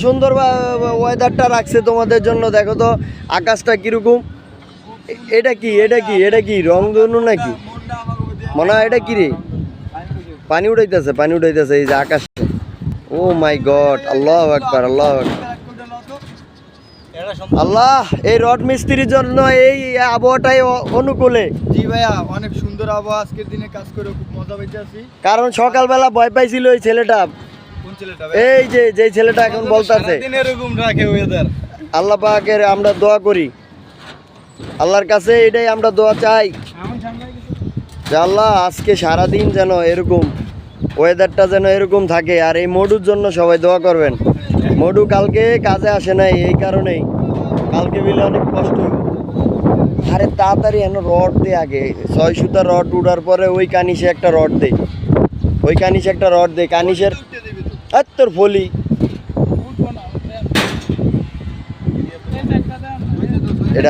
সুন্দর ওয়েদারটা রাখছে তোমাদের জন্য। দেখো তো আকাশটা কিরকম। এটা কি এটা কি এটা কি রংধনু নাকি মনে হয়? এটা কি রে? পানি উঠাইতেছে এই যে আকাশে। ও মাই গড, আল্লাহু আকবার, আল্লাহু আকবার। আল্লাহ, এই রড মিস্ত্রির জন্য এই আবহাওয়াটাই অনুকূলে। জি ভাইয়া, অনেক সুন্দর আবহাওয়া, আজকের দিনে কাজ করে খুব মজা পাইতেছি। কারণ সকালবেলা ভয় পাইছিল ওই ছেলেটা। কোন ছেলেটা? এই যে ছেলেটা এখন বলতাছে। সারাদিন এরকম রাখে ওয়েদার। আল্লাহ পাকের আমরা দোয়া করি, আল্লাহর কাছে এটাই আমরা দোয়া চাই যে আল্লাহ আজকে সারাদিন যেন এরকম ওয়েদারটা যেন এরকম থাকে। আর এই মডুর জন্য সবাই দোয়া করবেন। মডু কালকে কাজে আসে নাই, এই কারণেই কালকে বিলে অনেক কষ্ট হইব। আরে তাড়াতাড়ি এন রড দে আগে, 6 সুতা রড উড়ার পরে ওই কানিসে একটা রড দে, ওই কানিসে একটা রড দে। কানিসের তোর ফলি